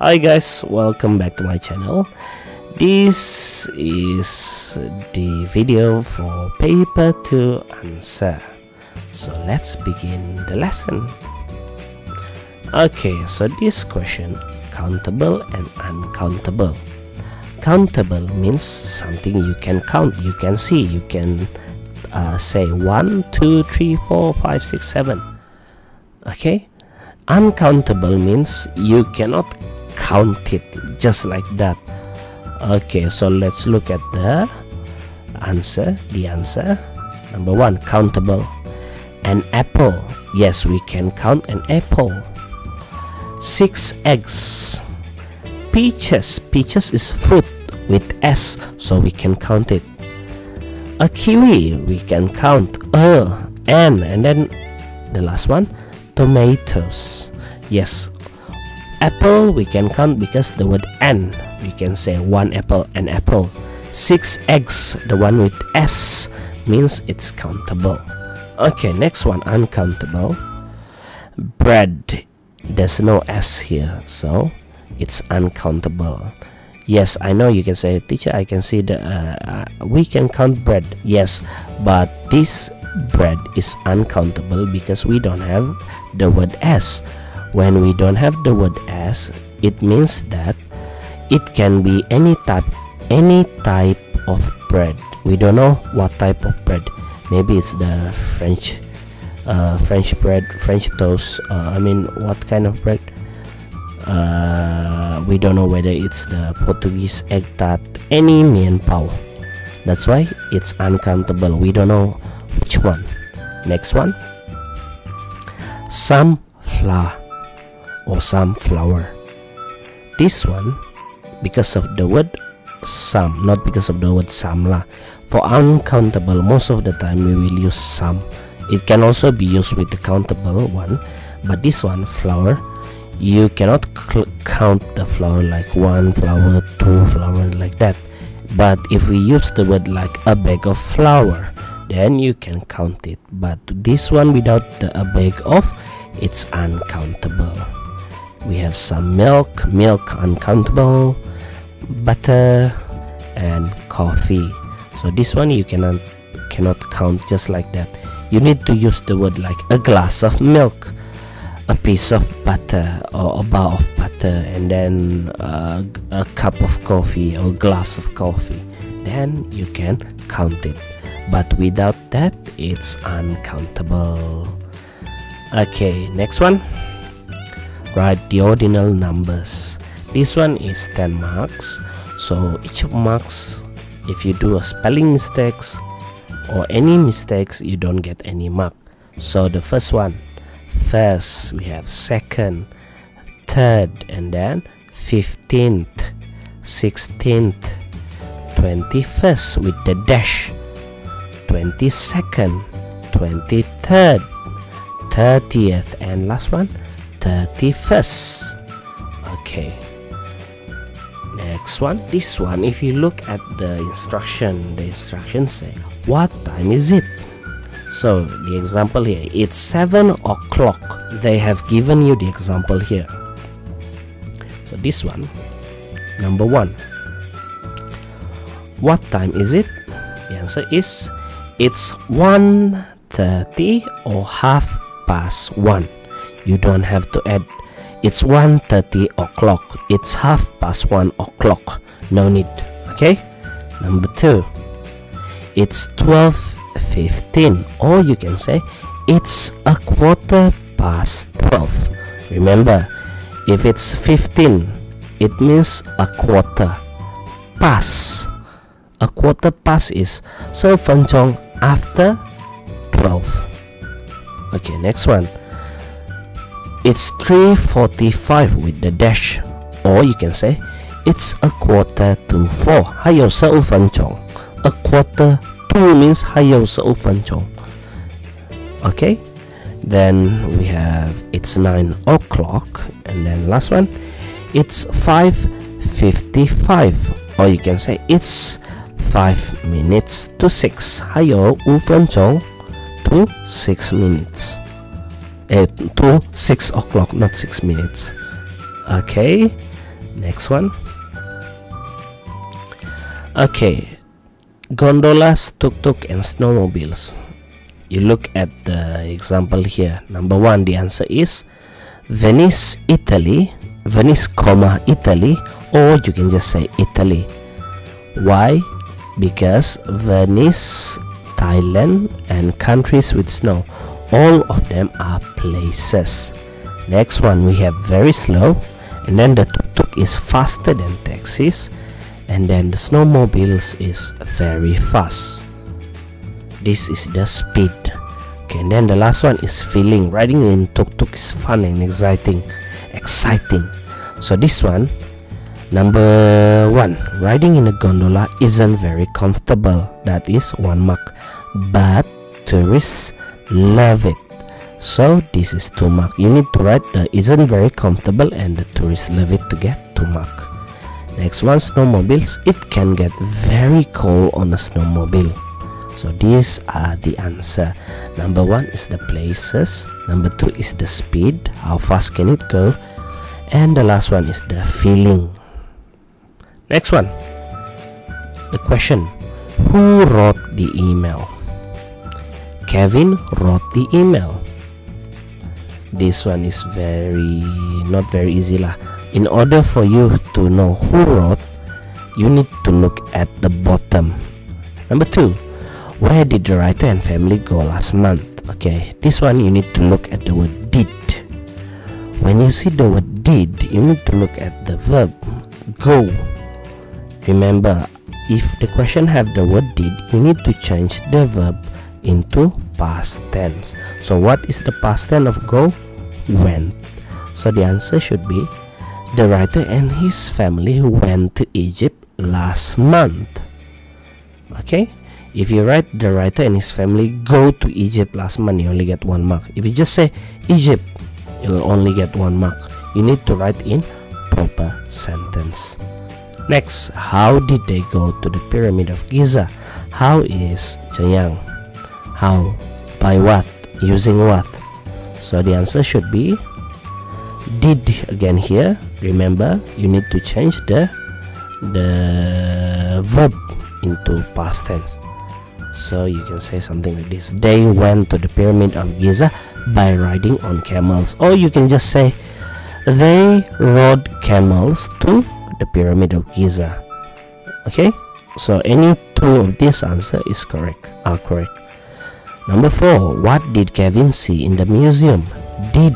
Hi guys, welcome back to my channel. This is the video for paper to answer. So let's begin the lesson. Okay, so this question, countable and uncountable. Countable means something you can count, you can see, you can say 1, 2, 3, 4, 5, 6, 7. Okay, uncountable means you cannot count it just like that. Okay, so let's look at the answer. Number 1, countable. An apple, yes, we can count an apple. 6 eggs. Peaches is fruit with S, so we can count it. A kiwi, we can count N, and then the last one, tomatoes. Yes, apple we can count because the word N, we can say 1 apple, an apple. 6 eggs, the one with S, means it's countable. Okay, next one, uncountable. Bread, there's no S here, so it's uncountable. Yes, I know you can say, teacher, I can see the we can count bread. Yes, but this bread is uncountable because we don't have the word S. When we don't have the word S, it means that it can be any type of bread. We don't know what type of bread. Maybe it's the French bread, French toast. I mean, what kind of bread? We don't know whether it's the Portuguese egg tart, any mian pao. That's why it's uncountable. We don't know which one. Next one, sunflower or sunflower. This one, because of the word some, not because of the word samla. For uncountable, most of the time we will use some. It can also be used with the countable one, but this one, flower, you cannot count the flower like 1 flower, 2 flower, like that. But if we use the word like a bag of flour, then you can count it. But this one without a bag of, it's uncountable. We have some milk uncountable, butter, and coffee. So this one you cannot count just like that. You need to use the word like a glass of milk, a piece of butter or a bar of butter, and then a cup of coffee or glass of coffee. Then you can count it. But without that, it's uncountable. Okay, next one. Write the ordinal numbers. This one is 10 marks. So each marks, if you do a spelling mistakes or any mistakes, you don't get any mark. So the first one, first, we have second, third, and then 15th, 16th, 21st with the dash, 22nd, 23rd, 30th, and last one, 31st. Okay, next one, this one, if you look at the instructions say, what time is it? So the example here, it's 7 o'clock. They have given you the example here. So this one, number 1, what time is it? The answer is, it's 1:30 or 1:30. You don't have to add it's 1:30 o'clock, it's 1:30 o'clock, no need. Okay, number 2, it's 12:15, or you can say it's 12:15. Remember, if it's 15, it means a quarter past. A quarter past is 10 分钟 after 12. Okay, next one, it's 3:45 with the dash, or you can say it's 3:45. 还有15分钟. A quarter to means 还有15分钟. Okay, then we have it's 9 o'clock, and then last one, it's 5:55, or you can say it's 5 minutes to 6. 还有5分钟 to 6 minutes. To 6 o'clock, not 6 minutes. Okay, Next one. Okay, gondolas, tuk-tuk, and snowmobiles. You look at the example here. Number 1, the answer is Venice, Italy. Venice, Italy, or you can just say Italy. Why? Because Venice, Thailand, and countries with snow, all of them are places. Next one, we have very slow, and then the tuk-tuk is faster than taxis, and then the snowmobiles is very fast. This is the speed. Okay, and then the last one is feeling. Riding in tuk-tuk is fun and exciting. So this one, number 1, riding in a gondola isn't very comfortable. That is 1 mark, but tourists love it. So this is 2 mark. You need to write the isn't very comfortable and the tourists love it to get 2 mark. Next one, snowmobiles. It can get very cold on a snowmobile. So these are the answer. Number 1 is the places. Number 2 is the speed. How fast can it go? And the last one is the feeling. Next one, the question. Who wrote the email? Kevin wrote the email. This one is not very easy lah. In order for you to know who wrote, you need to look at the bottom. Number 2, where did the writer and family go last month? Okay, this one you need to look at the word did. When you see the word did, you need to look at the verb go. Remember, if the question have the word did, you need to change the verb into past tense. So what is the past tense of go? Went. So the answer should be the writer and his family went to Egypt last month. Okay, if you write the writer and his family go to Egypt last month, you only get 1 mark. If you just say Egypt, you'll only get 1 mark. You need to write in proper sentence. Next, how did they go to the Pyramid of Giza? How is Cheyang? How? By what? Using what? So the answer should be did again here. Remember, you need to change the verb into past tense. So you can say something like this: they went to the Pyramid of Giza by riding on camels. Or you can just say they rode camels to the Pyramid of Giza. Okay, so any 2 of these answer is correct. Number 4, what did Kevin see in the museum? Did.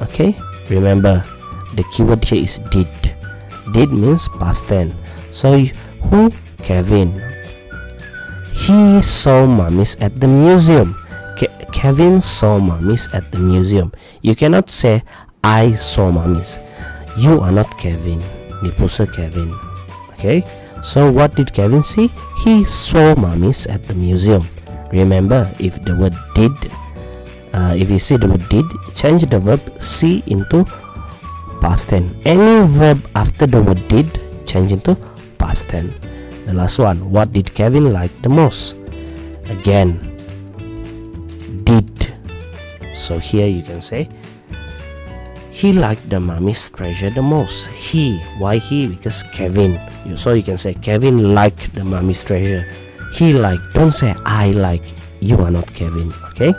Okay, remember the keyword here is did. Did means past tense. So who? Kevin. He saw mummies at the museum. Kevin saw mummies at the museum. You cannot say I saw mummies. You are not Kevin. Ni pusa Kevin. Okay, so what did Kevin see? He saw mummies at the museum. Remember, if the word did, if you see the word did, change the verb see into past tense. Any verb after the word did, change into past tense. The last one, what did Kevin like the most? Again, did. So here you can say he liked the mummy's treasure the most. He. Why he? Because Kevin. So you can say Kevin liked the mummy's treasure. He liked. Don't say I like. You are not Kevin. Okay,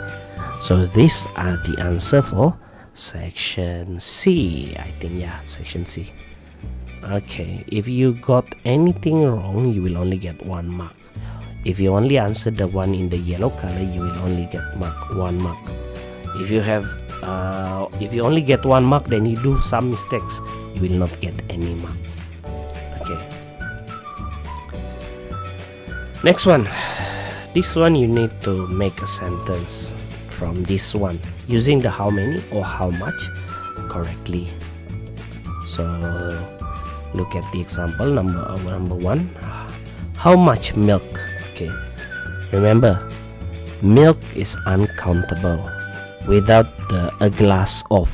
so these are the answer for section C. I think, yeah, section C. Okay, if you got anything wrong, you will only get 1 mark. If you only answer the one in the yellow color, you will only get 1 mark. If you have if you only get 1 mark, then you do some mistakes, you will not get any mark. Okay, next one. This one you need to make a sentence from this one using the how many or how much correctly. So look at the example number 1. How much milk? Okay, remember, milk is uncountable without a glass of.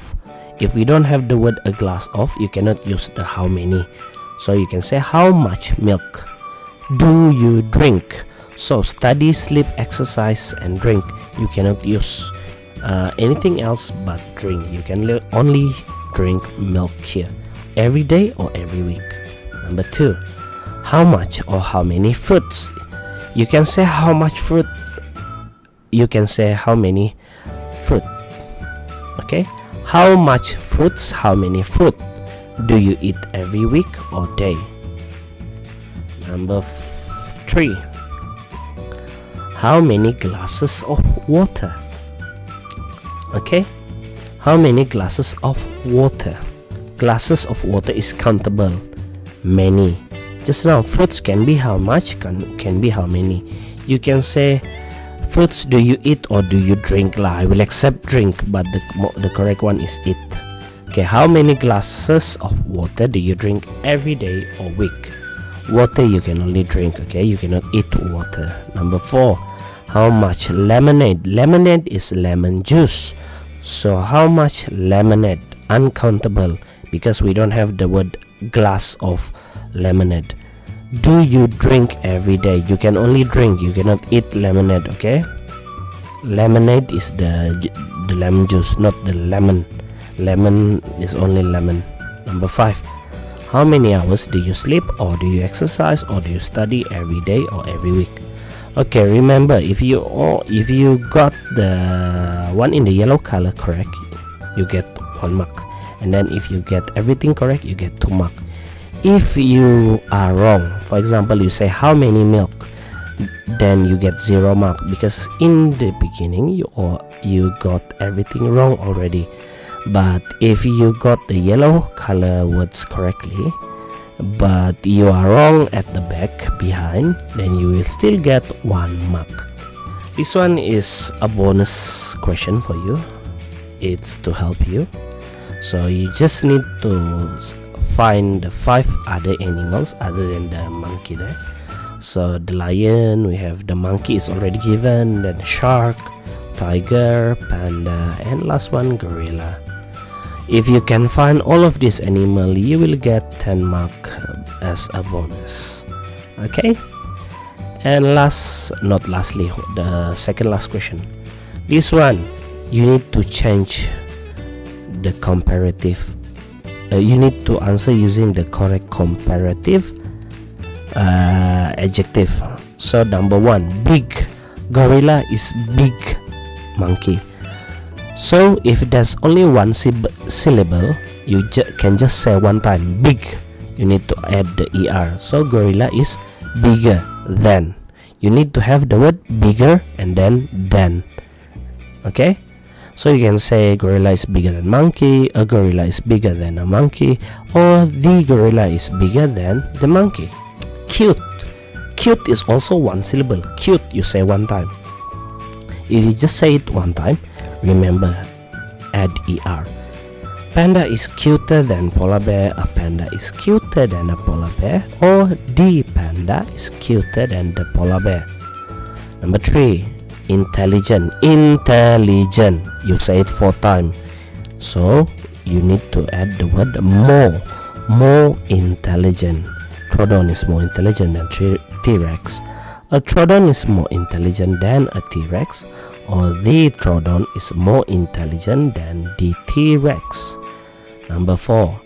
If we don't have the word a glass of, you cannot use the how many. So you can say how much milk do you drink? So study, sleep, exercise, and drink. You cannot use anything else but drink. You can only drink milk here. every day or every week? Number 2, how much or how many fruits? You can say how much fruit. You can say how many fruit. Okay, how much fruits, how many fruit do you eat every week or day? Number 3, how many glasses of water? Okay, how many glasses of water? Glasses of water is countable, many. Just now, fruits can be how much, can be how many. You can say fruits do you eat or do you drink lah. I will accept drink, but the correct one is eat. Okay, how many glasses of water do you drink every day or week? Water you can only drink, okay, you cannot eat water. Number 4, how much lemonade? Lemonade is lemon juice. So how much lemonade? Uncountable, because we don't have the word glass of lemonade. Do you drink every day? You can only drink, you cannot eat lemonade, okay? Lemonade is the lemon juice, not the lemon. Lemon is only lemon. Number 5, how many hours do you sleep, or do you exercise, or do you study every day or every week? Okay, remember, if you got the one in the yellow color correct, you get 1 mark, and then if you get everything correct, you get 2 mark. If you are wrong, for example, you say how many milk, then you get 0 mark, because in the beginning you got everything wrong already. But if you got the yellow color words correctly, but you are wrong at the back behind, then you will still get 1 mark. This one is a bonus question for you. It's to help you. So you just need to find the 5 other animals other than the monkey there. So the lion, we have the monkey is already given, then shark, tiger, panda, and last one gorilla. If you can find all of these animals, you will get 10 mark as a bonus. Okay, and not lastly, the second last question. This one, you need to change the comparative. You need to answer using the correct comparative adjective. So number 1, big. Gorilla is big monkey. So if there's only 1 syllable, you can just say 1 time big. You need to add the er. So gorilla is bigger than. You need to have the word bigger and then than. Okay, so you can say gorilla is bigger than monkey, a gorilla is bigger than a monkey, or the gorilla is bigger than the monkey. Cute. Cute is also 1 syllable. Cute, you say 1 time. If you just say it 1 time, remember, add er. Panda is cuter than polar bear. A panda is cuter than a polar bear, or the panda is cuter than the polar bear. Number 3, intelligent. Intelligent, you say it 4 times. So you need to add the word more. More intelligent. Troodon is more intelligent than T-Rex. A Troodon is more intelligent than a T-Rex, or the Troodon is more intelligent than the T-Rex. Number 4,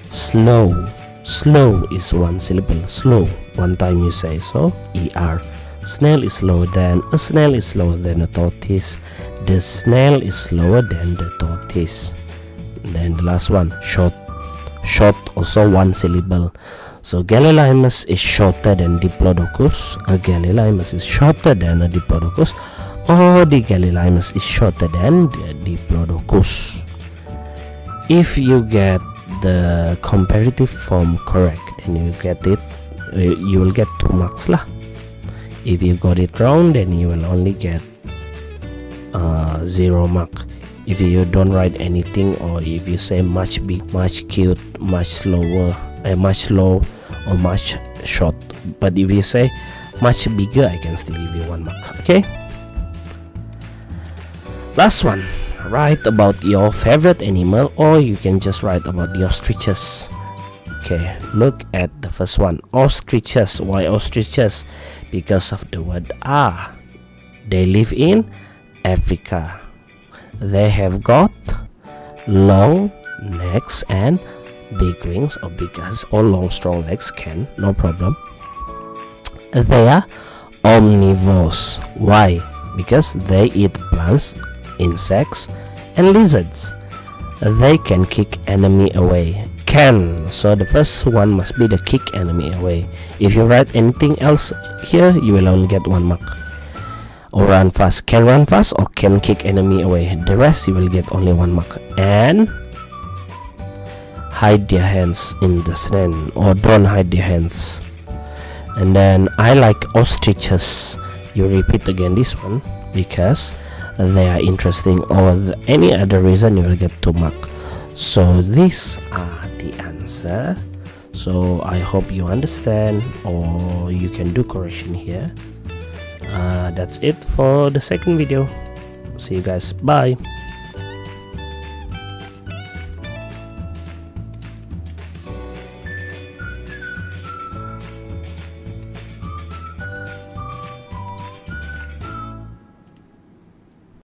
slow. Slow is 1 syllable. Slow, 1 time you say, so er. Snail is slower than a snail is slower than a tortoise. The snail is slower than the tortoise. And then the last one, short. Short, also 1 syllable. So Gallimimus is shorter than Diplodocus. A Gallimimus is shorter than a Diplodocus, or the Gallimimus is shorter than the Diplodocus. If you get the comparative form correct, then you get it. You will get 2 marks lah. If you got it wrong, then you will only get 0 mark. If you don't write anything, or if you say much big, much cute, much slower, much low, or much short. But if you say much bigger, I can still give you 1 mark. Okay, last one, write about your favorite animal, or you can just write about the ostriches. Okay, look at the first one, ostriches. Why ostriches? Because of the word ah. They live in Africa. They have got long necks and big wings or big eyes or long strong legs can, no problem. They are omnivores. Why? Because they eat plants, insects, and lizards. They can kick enemy away. Can, so the first one must be the kick enemy away. If you write anything else here, you will only get 1 mark. Or run fast. Can run fast or can kick enemy away. The rest you will get only 1 mark. And hide their hands in the sand, or don't hide their hands. And then I like ostriches. You repeat again this one because they are interesting, or any other reason you will get 2 mark. So these are the answer. So I hope you understand, or you can do correction here. That's it for the second video. See you guys, bye.